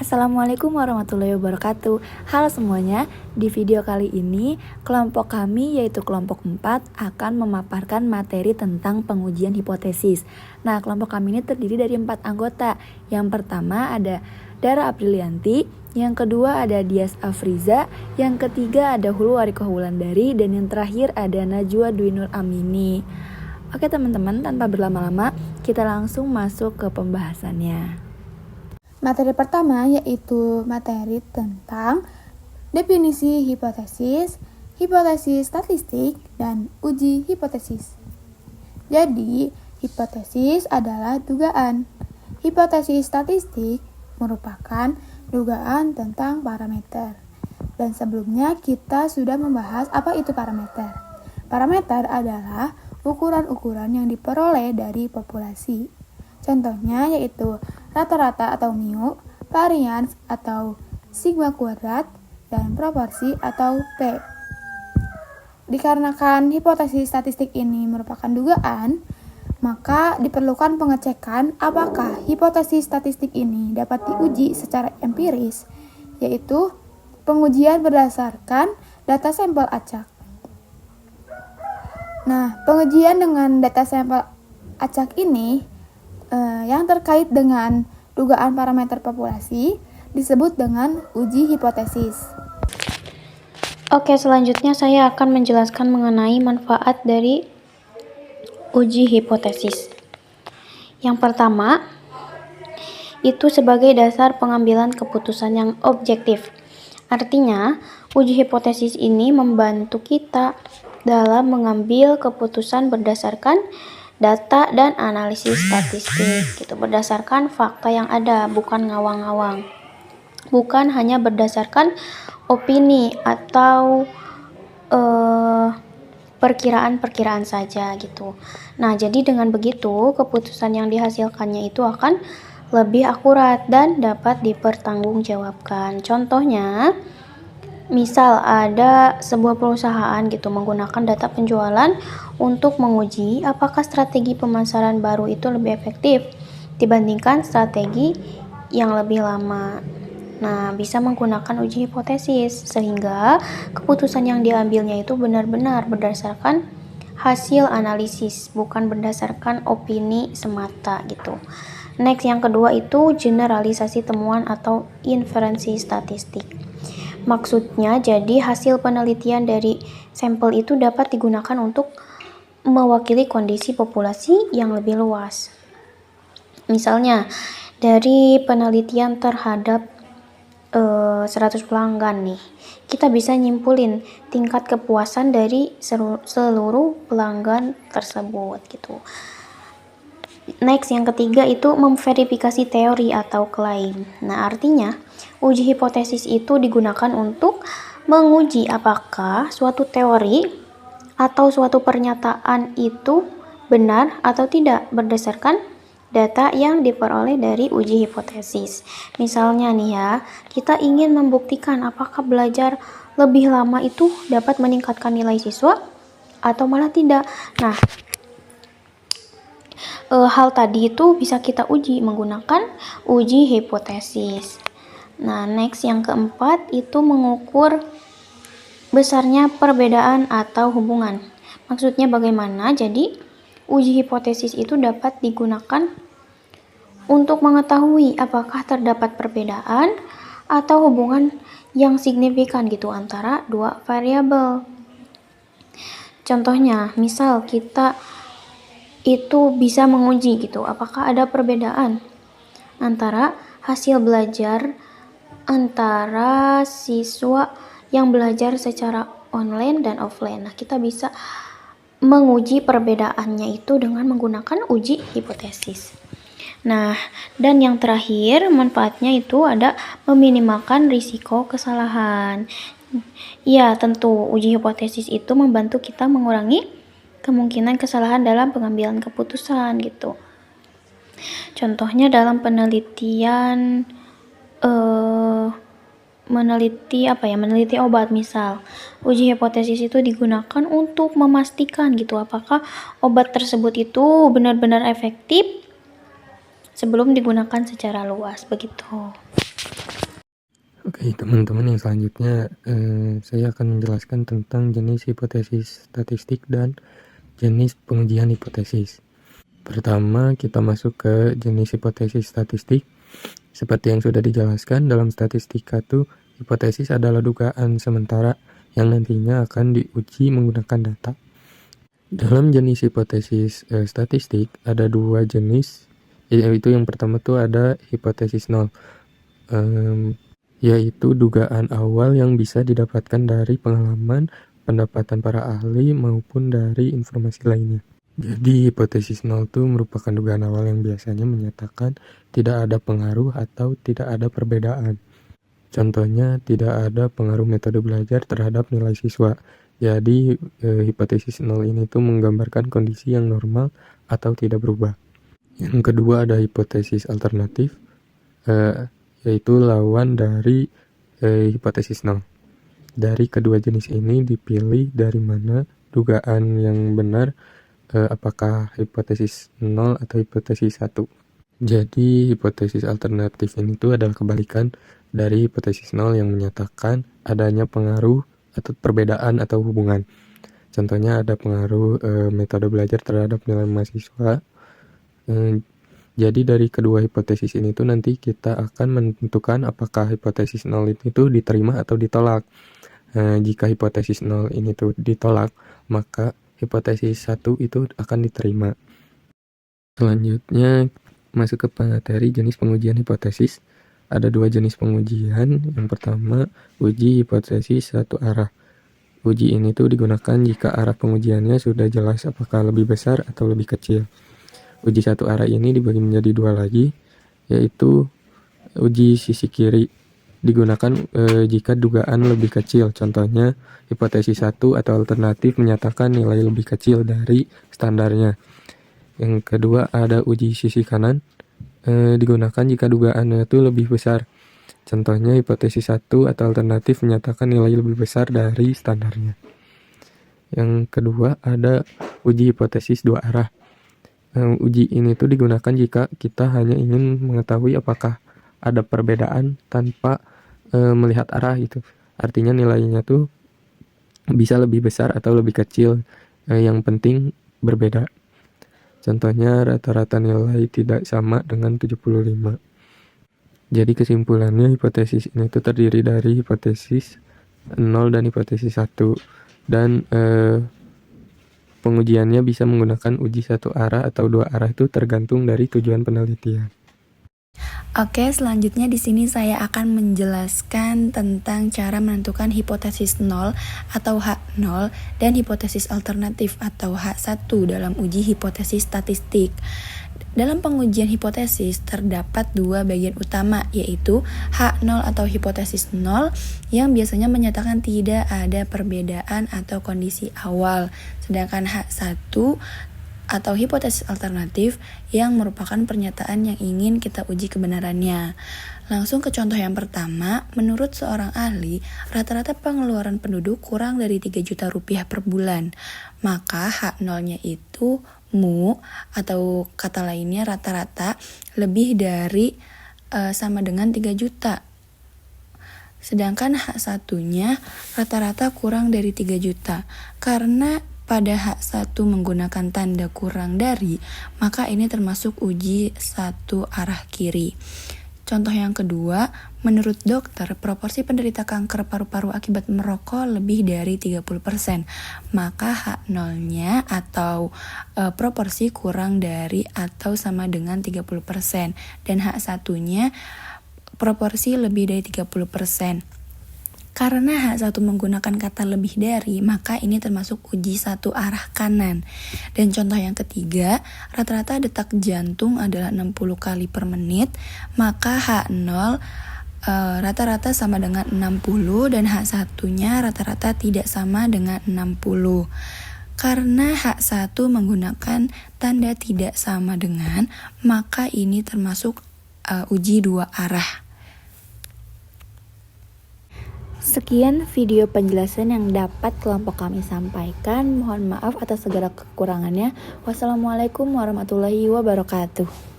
Assalamualaikum warahmatullahi wabarakatuh. Halo semuanya, di video kali ini kelompok kami yaitu kelompok 4 akan memaparkan materi tentang pengujian hipotesis. Nah, kelompok kami ini terdiri dari 4 anggota. Yang pertama ada Dara Aprilianti, yang kedua ada Dias Afriza, yang ketiga ada Hulu Warikoh Wulandari, dan yang terakhir ada Najwa Dwi Nur Amini. Oke teman-teman, tanpa berlama-lama kita langsung masuk ke pembahasannya. Materi pertama yaitu materi tentang definisi hipotesis, hipotesis statistik, dan uji hipotesis. Jadi, hipotesis adalah dugaan. Hipotesis statistik merupakan dugaan tentang parameter. Dan sebelumnya kita sudah membahas apa itu parameter. Parameter adalah ukuran-ukuran yang diperoleh dari populasi. Contohnya yaitu rata-rata atau mu, varians atau sigma kuadrat, dan proporsi atau P. Dikarenakan hipotesis statistik ini merupakan dugaan, maka diperlukan pengecekan apakah hipotesis statistik ini dapat diuji secara empiris, yaitu pengujian berdasarkan data sampel acak. Nah, pengujian dengan data sampel acak ini yang terkait dengan dugaan parameter populasi disebut dengan uji hipotesis. Oke, selanjutnya saya akan menjelaskan mengenai manfaat dari uji hipotesis. Yang pertama, itu sebagai dasar pengambilan keputusan yang objektif. Artinya, uji hipotesis ini membantu kita dalam mengambil keputusan berdasarkan data dan analisis statistik gitu, berdasarkan fakta yang ada, bukan ngawang-ngawang, bukan hanya berdasarkan opini atau perkiraan-perkiraan saja gitu. Nah, jadi dengan begitu keputusan yang dihasilkannya itu akan lebih akurat dan dapat dipertanggungjawabkan. Contohnya, misal ada sebuah perusahaan gitu menggunakan data penjualan untuk menguji apakah strategi pemasaran baru itu lebih efektif dibandingkan strategi yang lebih lama. Nah, bisa menggunakan uji hipotesis sehingga keputusan yang diambilnya itu benar-benar berdasarkan hasil analisis, bukan berdasarkan opini semata gitu. Next, yang kedua itu generalisasi temuan atau inferensi statistik. Maksudnya, jadi hasil penelitian dari sampel itu dapat digunakan untuk mewakili kondisi populasi yang lebih luas. Misalnya, dari penelitian terhadap 100 pelanggan nih, kita bisa nyimpulin tingkat kepuasan dari seluruh pelanggan tersebut gitu. Next, yang ketiga itu memverifikasi teori atau klaim. Nah, artinya uji hipotesis itu digunakan untuk menguji apakah suatu teori atau suatu pernyataan itu benar atau tidak berdasarkan data yang diperoleh dari uji hipotesis. Misalnya nih ya, kita ingin membuktikan apakah belajar lebih lama itu dapat meningkatkan nilai siswa atau malah tidak. Nah, hal tadi itu bisa kita uji menggunakan uji hipotesis. Nah, next yang keempat itu mengukur besarnya perbedaan atau hubungan. Maksudnya bagaimana? Jadi, uji hipotesis itu dapat digunakan untuk mengetahui apakah terdapat perbedaan atau hubungan yang signifikan gitu antara dua variabel. Contohnya, misal kita itu bisa menguji gitu apakah ada perbedaan antara hasil belajar antara siswa yang belajar secara online dan offline. Nah, kita bisa menguji perbedaannya itu dengan menggunakan uji hipotesis. Nah, dan yang terakhir manfaatnya itu ada meminimalkan risiko kesalahan. Ya, tentu uji hipotesis itu membantu kita mengurangi kemungkinan kesalahan dalam pengambilan keputusan gitu. Contohnya dalam penelitian meneliti obat misal. Uji hipotesis itu digunakan untuk memastikan gitu apakah obat tersebut itu benar-benar efektif sebelum digunakan secara luas begitu. Oke, teman-teman, yang selanjutnya saya akan menjelaskan tentang jenis hipotesis statistik dan jenis pengujian hipotesis. Pertama, kita masuk ke jenis hipotesis statistik. Seperti yang sudah dijelaskan, dalam statistika itu hipotesis adalah dugaan sementara yang nantinya akan diuji menggunakan data. Dalam jenis hipotesis statistik ada dua jenis, yaitu yang pertama tuh ada hipotesis nol, yaitu dugaan awal yang bisa didapatkan dari pengalaman, pendapatan para ahli, maupun dari informasi lainnya. Jadi hipotesis nol itu merupakan dugaan awal yang biasanya menyatakan tidak ada pengaruh atau tidak ada perbedaan. Contohnya, tidak ada pengaruh metode belajar terhadap nilai siswa. Jadi hipotesis nol ini tuh menggambarkan kondisi yang normal atau tidak berubah. Yang kedua ada hipotesis alternatif, yaitu lawan dari hipotesis nol. Dari kedua jenis ini dipilih dari mana dugaan yang benar, apakah hipotesis nol atau hipotesis 1. Jadi hipotesis alternatif ini tuh adalah kebalikan dari hipotesis nol yang menyatakan adanya pengaruh atau perbedaan atau hubungan. Contohnya ada pengaruh metode belajar terhadap nilai mahasiswa. Jadi dari kedua hipotesis ini tuh nanti kita akan menentukan apakah hipotesis nol ini tuh diterima atau ditolak. Jika hipotesis nol ini tuh ditolak, maka hipotesis 1 itu akan diterima. Selanjutnya masuk ke materi jenis pengujian hipotesis. Ada dua jenis pengujian. Yang pertama, uji hipotesis satu arah. Uji ini tuh digunakan jika arah pengujiannya sudah jelas apakah lebih besar atau lebih kecil. Uji satu arah ini dibagi menjadi dua lagi, yaitu uji sisi kiri. Digunakan jika dugaan lebih kecil. Contohnya, hipotesis 1 atau alternatif menyatakan nilai lebih kecil dari standarnya. Yang kedua ada uji sisi kanan, digunakan jika dugaannya itu lebih besar. Contohnya, hipotesis 1 atau alternatif menyatakan nilai lebih besar dari standarnya. Yang kedua ada uji hipotesis dua arah. Uji ini tuh digunakan jika kita hanya ingin mengetahui apakah ada perbedaan tanpa melihat arah itu. Artinya nilainya tuh bisa lebih besar atau lebih kecil, yang penting berbeda. Contohnya rata-rata nilai tidak sama dengan 75. Jadi kesimpulannya hipotesis ini tuh terdiri dari hipotesis 0 dan hipotesis 1. Dan pengujiannya bisa menggunakan uji satu arah atau dua arah, itu tergantung dari tujuan penelitian. Oke, selanjutnya di sini saya akan menjelaskan tentang cara menentukan hipotesis 0 atau H0 dan hipotesis alternatif atau H1 dalam uji hipotesis statistik. Dalam pengujian hipotesis terdapat dua bagian utama, yaitu H0 atau hipotesis 0 yang biasanya menyatakan tidak ada perbedaan atau kondisi awal, sedangkan H1 atau hipotesis alternatif yang merupakan pernyataan yang ingin kita uji kebenarannya. Langsung ke contoh yang pertama, menurut seorang ahli, rata-rata pengeluaran penduduk kurang dari 3 juta rupiah per bulan. Maka H0-nya itu mu, atau kata lainnya rata-rata lebih dari sama dengan 3 juta. Sedangkan H1-nya rata-rata kurang dari 3 juta. Karena pada H1 menggunakan tanda kurang dari, maka ini termasuk uji satu arah kiri. Contoh yang kedua, menurut dokter, proporsi penderita kanker paru-paru akibat merokok lebih dari 30%. Maka H0-nya atau proporsi kurang dari atau sama dengan 30%. Dan H1-nya proporsi lebih dari 30%. Karena H1 menggunakan kata lebih dari, maka ini termasuk uji satu arah kanan. Dan contoh yang ketiga, rata-rata detak jantung adalah 60 kali per menit, maka H0 rata-rata sama dengan 60 dan H1-nya rata-rata tidak sama dengan 60. Karena H1 menggunakan tanda tidak sama dengan, maka ini termasuk uji dua arah. Sekian video penjelasan yang dapat kelompok kami sampaikan. Mohon maaf atas segala kekurangannya. Wassalamualaikum warahmatullahi wabarakatuh.